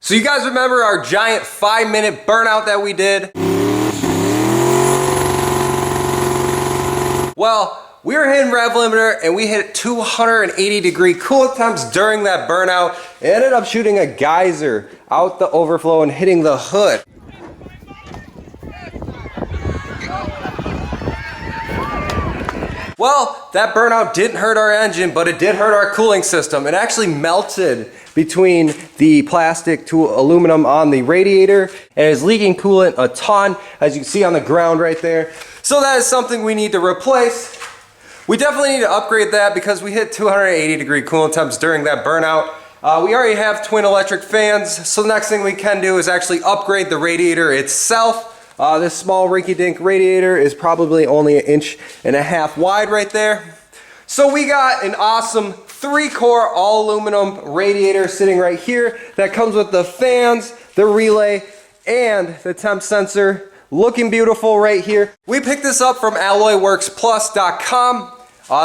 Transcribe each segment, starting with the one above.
So you guys remember our giant 5-minute burnout that we did? Well, we were hitting rev limiter and we hit 280-degree coolant temps during that burnout. It ended up shooting a geyser out the overflow and hitting the hood. Well, that burnout didn't hurt our engine, but it did hurt our cooling system. It actually melted between the plastic to aluminum on the radiator and is leaking coolant a ton, as you can see on the ground right there. So that is something we need to replace. We definitely need to upgrade that because we hit 280-degree coolant temps during that burnout. We already have twin electric fans, so the next thing we can do is actually upgrade the radiator itself. This small rinky-dink radiator is probably only 1.5 inches wide right there. So we got an awesome 3-core all aluminum radiator sitting right here that comes with the fans, the relay, and the temp sensor. Looking beautiful right here. We picked this up from Alloyworksplus.com.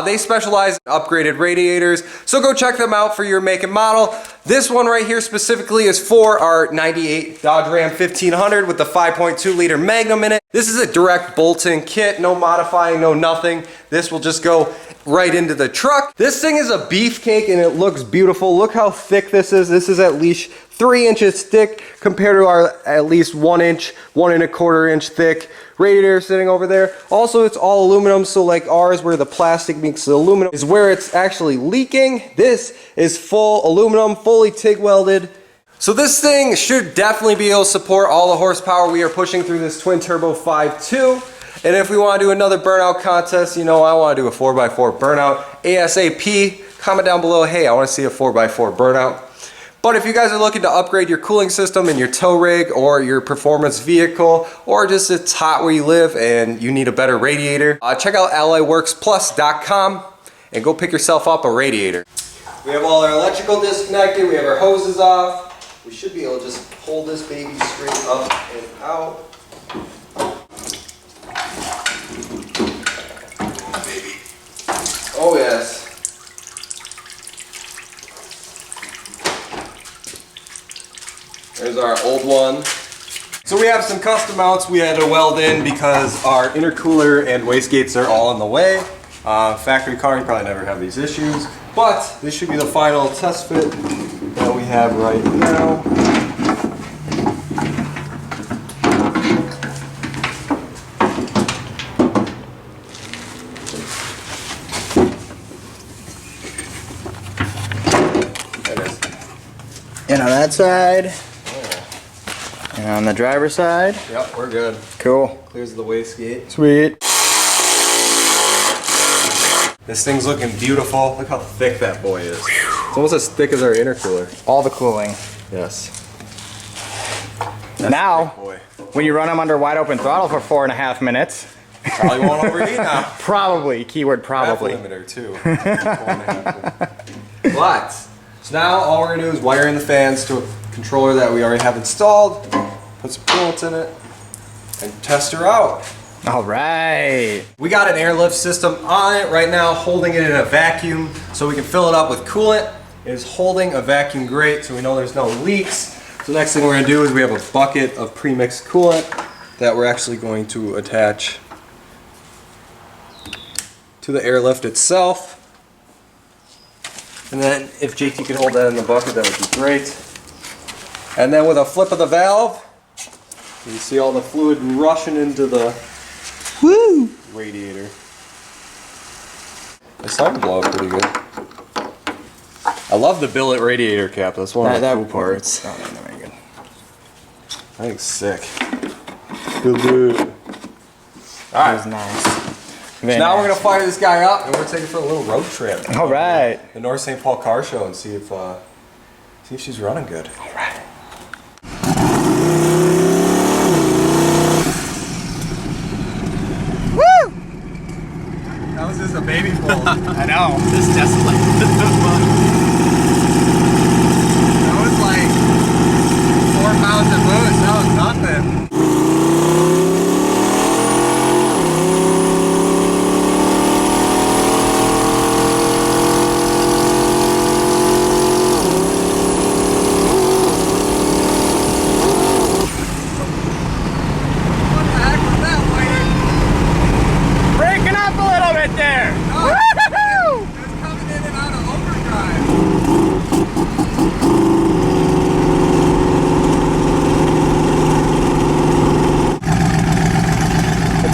They specialize in upgraded radiators, so go check them out for your make and model. This one right here specifically is for our 98 Dodge Ram 1500 with the 5.2 liter Magnum in it. This is a direct bolt-in kit, no modifying, no nothing. This will just go right into the truck. This thing is a beefcake and it looks beautiful. Look how thick this is. This is at least 3 inches thick compared to our at least 1 inch, 1.25 inch thick radiator sitting over there. Also, it's all aluminum, so like ours where the plastic meets the aluminum is where it's actually leaking. This is full aluminum, fully TIG welded. So this thing should definitely be able to support all the horsepower we are pushing through this twin turbo 5.2. And if we want to do another burnout contest, you know, I want to do a 4x4 burnout ASAP. Comment down below, hey, I want to see a 4x4 burnout. But if you guys are looking to upgrade your cooling system in your tow rig or your performance vehicle, or just it's hot where you live and you need a better radiator, check out Alloyworksplus.com and go pick yourself up a radiator. We have all our electrical disconnected, we have our hoses off. We should be able to just pull this baby straight up and out. Baby. Oh yes. There's our old one. So we have some custom mounts we had to weld in because our intercooler and wastegates are all in the way. Factory car, you probably never have these issues. But this should be the final test fit that we have right now. There it is. And on that side. And on the driver's side? Yep, we're good. Cool. Clears the wastegate. Sweet. This thing's looking beautiful. Look how thick that boy is. It's almost as thick as our intercooler. All the cooling. Yes. Now, when you run them under wide open throttle for 4.5 minutes. Probably won't overheat now. Probably. Keyword probably. Rev limiter too. But, so now all we're going to do is wire in the fans to a controller that we already have installed. Put some coolant in it and test her out. All right. We got an airlift system on it right now, holding it in a vacuum so we can fill it up with coolant. It is holding a vacuum grate so we know there's no leaks. So the next thing we're going to do is we have a bucket of pre-mixed coolant that we're actually going to attach to the airlift itself. And then if JT could hold that in the bucket, that would be great. And then with a flip of the valve, you see all the fluid rushing into the radiator. It's starting to blow up pretty good. I love the billet radiator cap. That's one of the cool parts. Oh, no, very good. I think it's sick. Billet. Alright. That was nice. So now we're going to fire this guy up and we're taking for a little road trip. Alright. The North St. Paul Car Show and see if she's running good. Alright. That was just a baby pull. I know. This desolate. That was like 4 pounds of boost. That was nothing.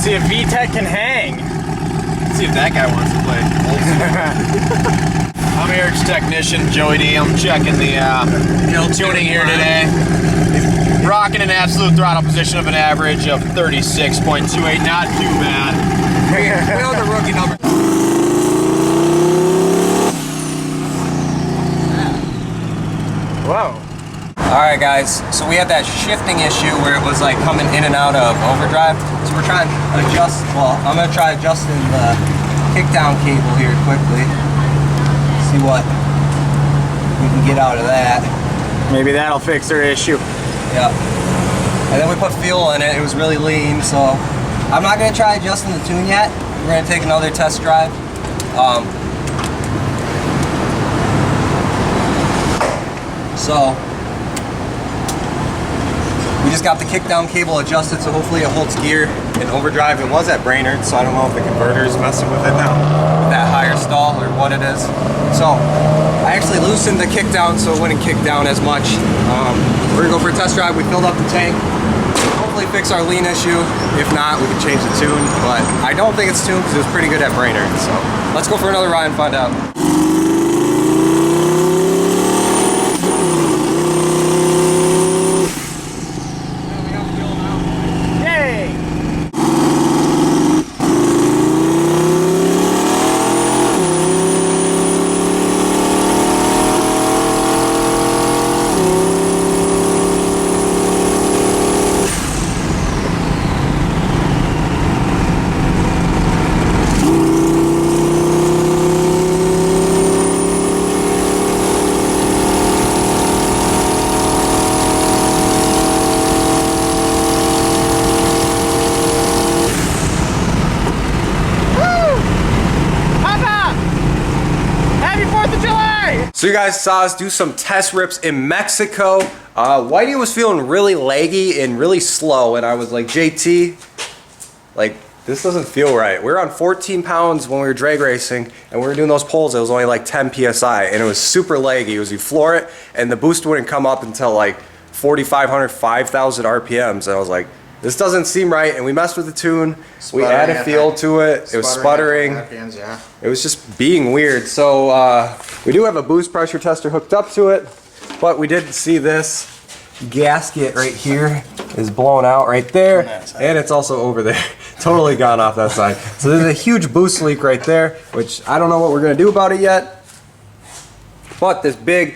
See if VTech can hang. See if that guy wants to play. I'm Eric's technician, Joey D. I'm checking the tuning here today. Rocking an absolute throttle position of an average of 36.28. Not too bad. We on the rookie number. Whoa. Alright guys, so we had that shifting issue where it was like coming in and out of overdrive. So we're trying to adjust, well, I'm going to try adjusting the kickdown cable here quickly. See what we can get out of that. Maybe that'll fix their issue. Yeah. And then we put fuel in it. It was really lean, so I'm not going to try adjusting the tune yet. We're going to take another test drive. So we just got the kickdown cable adjusted, so hopefully it holds gear in overdrive. It was at Brainerd, so I don't know if the converter is messing with it now, with that higher stall or what it is. So I actually loosened the kickdown so it wouldn't kick down as much. We're gonna go for a test drive. We filled up the tank. Hopefully fix our lean issue. If not, we can change the tune, but I don't think it's tuned because it was pretty good at Brainerd. So let's go for another ride and find out. So you guys saw us do some test rips in Mexico. Whitey was feeling really laggy and really slow, and I was like, JT, like, this doesn't feel right. We were on 14 pounds when we were drag racing, and we were doing those pulls. It was only like 10 PSI, and it was super laggy. It was you floor it, and the boost wouldn't come up until like 4,500, 5,000 RPMs. And I was like, this doesn't seem right. And we messed with the tune. We added feel to it. It was sputtering. Yeah. It was just being weird. So we do have a boost pressure tester hooked up to it, but we did see this gasket right here is blown out right there, and it's also over there. Totally gone off that side. So there's a huge boost leak right there, which I don't know what we're gonna do about it yet. But this big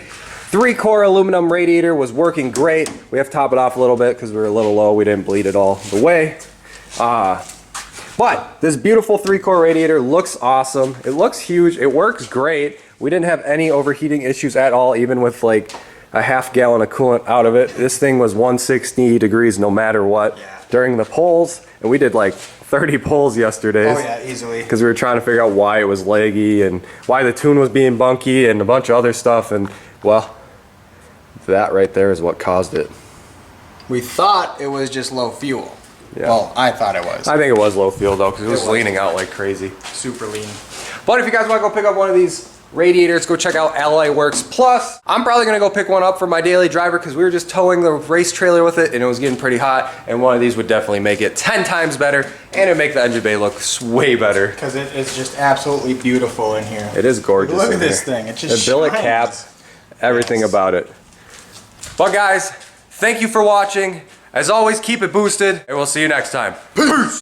3-core aluminum radiator was working great. We have to top it off a little bit because we were a little low. We didn't bleed it all the way. But this beautiful 3-core radiator looks awesome. It looks huge. It works great. We didn't have any overheating issues at all, even with like a half gallon of coolant out of it. This thing was 160 degrees no matter what during the pulls. And we did like 30 pulls yesterday. Oh yeah, easily. Because we were trying to figure out why it was laggy and why the tune was being bunky and a bunch of other stuff. And well, that right there is what caused it. We thought it was just low fuel. Yeah. Well, I thought it was. I think it was low fuel though, because it was leaning out like crazy. Super lean. But if you guys want to go pick up one of these radiators, go check out Alloyworks. Plus, I'm probably going to go pick one up for my daily driver because we were just towing the race trailer with it and it was getting pretty hot, and one of these would definitely make it 10 times better, and it'd make the engine bay look way better. Because it's just absolutely beautiful in here. It is gorgeous. Look in at this here. thing. It just the billet shines. caps, everything about it. But guys, thank you for watching. As always, keep it boosted, and we'll see you next time. Peace!